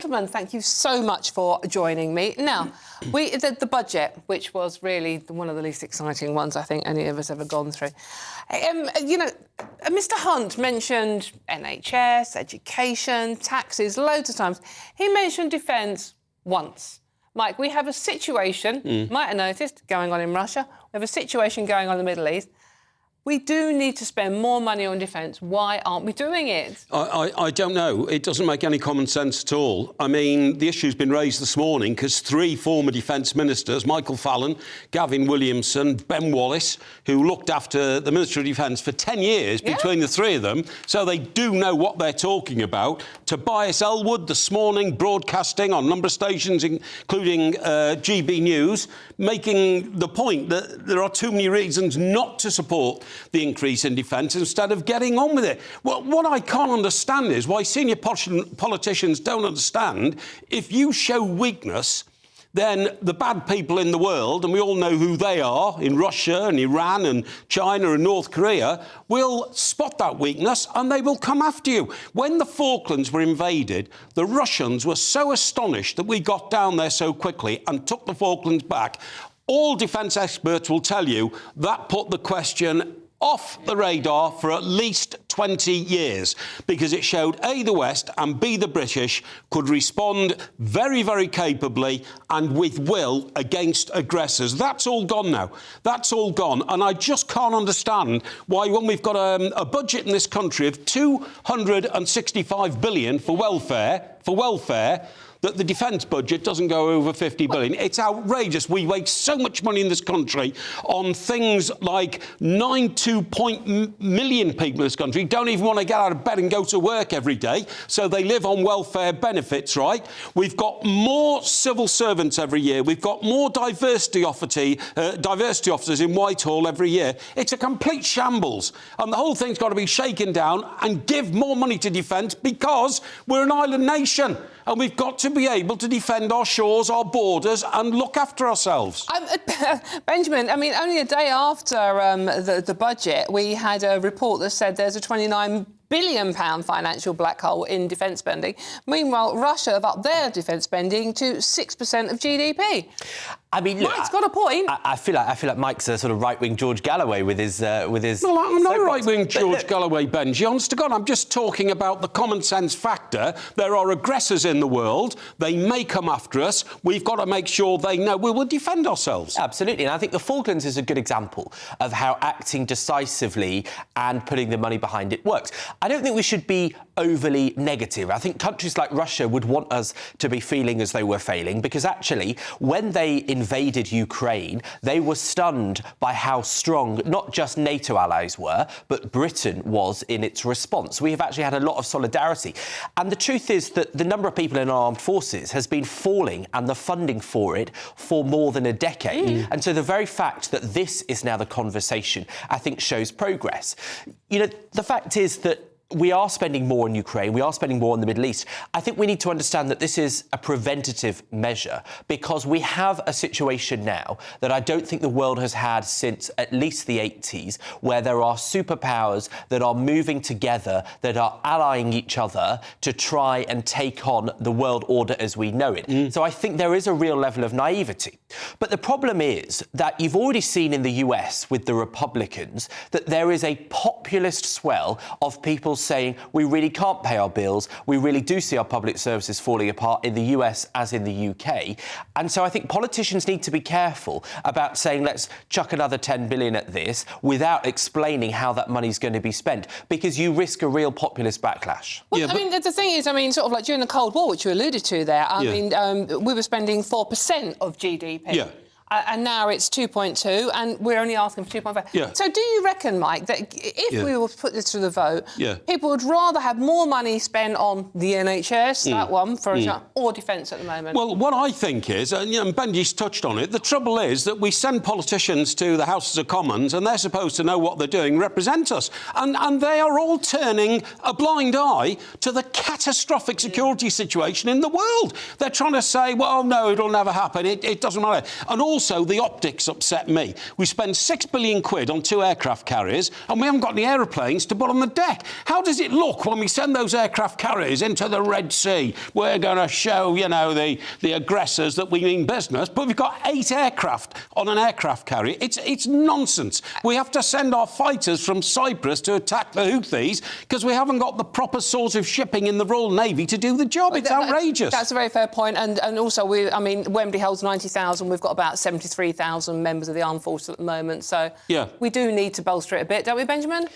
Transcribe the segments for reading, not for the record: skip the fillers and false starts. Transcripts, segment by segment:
Gentlemen, thank you so much for joining me. Now, the budget, which was really one of the least exciting ones I think any of us ever gone through. Mr Hunt mentioned NHS, education, taxes, loads of times. He mentioned defence once. Mike, we have a situation, might have noticed, going on in Russia. We have a situation going on in the Middle East. We do need to spend more money on defence. Why aren't we doing it? I don't know. It doesn't make any common sense at all. I mean, the issue's been raised this morning because three former defence ministers, Michael Fallon, Gavin Williamson, Ben Wallace, who looked after the Ministry of Defence for 10 years between the three of them, so they do know what they're talking about. Tobias Elwood this morning broadcasting on a number of stations, including GB News, making the point that there are too many reasons not to support the increase in defence instead of getting on with it. Well, what I can't understand is why senior politicians don't understand if you show weakness, then the bad people in the world, and we all know who they are, in Russia and Iran and China and North Korea, will spot that weakness and they will come after you. When the Falklands were invaded, the Russians were so astonished that we got down there so quickly and took the Falklands back. All defence experts will tell you that put the question off the radar for at least 20 years because it showed A, the West, and B, the British could respond very, very capably and with will against aggressors. That's all gone now. That's all gone. And I just can't understand why, when we've got a budget in this country of $265 billion for welfare, that the defence budget doesn't go over 50 billion. It's outrageous. We waste so much money in this country on things like 9.2 million people in this country don't even want to get out of bed and go to work every day, so they live on welfare benefits, right? We've got more civil servants every year. We've got more diversity officers in Whitehall every year. It's a complete shambles. And the whole thing's got to be shaken down and give more money to defence because we're an island nation. And we've got to be able to defend our shores, our borders, and look after ourselves. Benjamin, I mean, only a day after the budget, we had a report that said there's a £29 billion financial black hole in defence spending. Meanwhile, Russia have upped their defence spending to 6% of GDP. I mean, look, Mike's got a point. I feel like Mike's a sort of right-wing George Galloway with his. No, I'm not a right-wing George Galloway, Benji. Honest to God, I'm just talking about the common sense factor. There are aggressors in the world. They may come after us. We've got to make sure they know we will defend ourselves. Absolutely, and I think the Falklands is a good example of how acting decisively and putting the money behind it works. I don't think we should be overly negative. I think countries like Russia would want us to be feeling as though we're failing, because actually, when they invaded Ukraine, they were stunned by how strong not just NATO allies were, but Britain was in its response. We have actually had a lot of solidarity. And the truth is that the number of people in our armed forces has been falling, and the funding for it for more than a decade. And so the very fact that this is now the conversation, I think, shows progress. You know, the fact is that we are spending more on Ukraine, we are spending more on the Middle East. I think we need to understand that this is a preventative measure because we have a situation now that I don't think the world has had since at least the 80s, where there are superpowers that are moving together, that are allying each other to try and take on the world order as we know it. So I think there is a real level of naivety. But the problem is that you've already seen in the US with the Republicans that there is a populist swell of people saying we really can't pay our bills, we really do see our public services falling apart in the US as in the UK. And so I think politicians need to be careful about saying let's chuck another 10 billion at this without explaining how that money's going to be spent, because you risk a real populist backlash. Well, I mean, the thing is, I mean, sort of like during the Cold War, which you alluded to there, I mean, we were spending 4% of GDP. Yeah. And now it's 2.2, and we're only asking for 2.5. Yeah. So do you reckon, Mike, that if we were to put this to the vote, people would rather have more money spent on the NHS, that one, for example, or defence at the moment? Well, what I think is, and Benji's touched on it, the trouble is that we send politicians to the Houses of Commons and they're supposed to know what they're doing, represent us. And they are all turning a blind eye to the catastrophic security situation in the world. They're trying to say, well, no, it'll never happen. It doesn't matter. And all also the optics upset me. We spend £6 billion on 2 aircraft carriers and we haven't got any aeroplanes to put on the deck. How does it look when we send those aircraft carriers into the Red Sea? We're going to show, you know, the aggressors that we mean business, but we've got 8 aircraft on an aircraft carrier. It's nonsense. We have to send our fighters from Cyprus to attack the Houthis because we haven't got the proper sort of shipping in the Royal Navy to do the job. It's outrageous. That's a very fair point. And also, Wembley holds 90,000. We've got about 73,000 members of the armed forces at the moment. So we do need to bolster it a bit, don't we, Benjamin?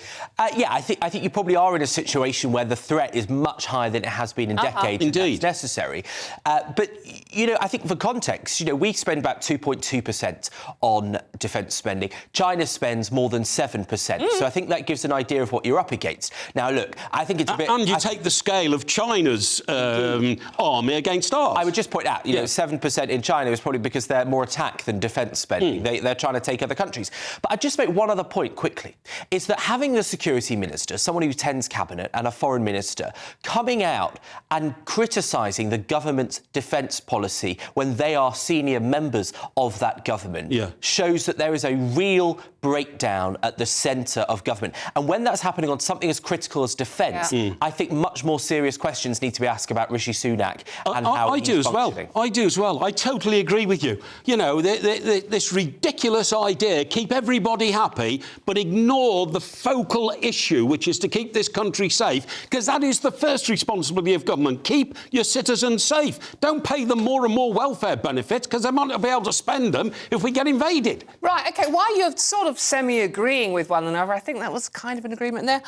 Yeah, I think you probably are in a situation where the threat is much higher than it has been in decades. Indeed. That's necessary. But, you know, I think for context, you know, we spend about 2.2% on defence spending. China spends more than 7%. So I think that gives an idea of what you're up against. Now, look, I think it's a bit... And you take the scale of China's army against ours. I would just point out, you know, 7% in China is probably because they're more attack than defence spending. They're trying to take other countries. But I'd just make one other point quickly, is that having a security minister, someone who attends cabinet, and a foreign minister coming out and criticising the government's defence policy when they are senior members of that government shows that there is a real breakdown at the centre of government. And when that's happening on something as critical as defence, I think much more serious questions need to be asked about Rishi Sunak and how he's functioning. I do as well. I totally agree with you. You know, this ridiculous idea, keep everybody happy, but ignore the focal issue, which is to keep this country safe, because that is the first responsibility of government. Keep your citizens safe. Don't pay them more and more welfare benefits, because they might not be able to spend them if we get invaded. Right, OK, while you're sort of semi-agreeing with one another, I think that was kind of an agreement there.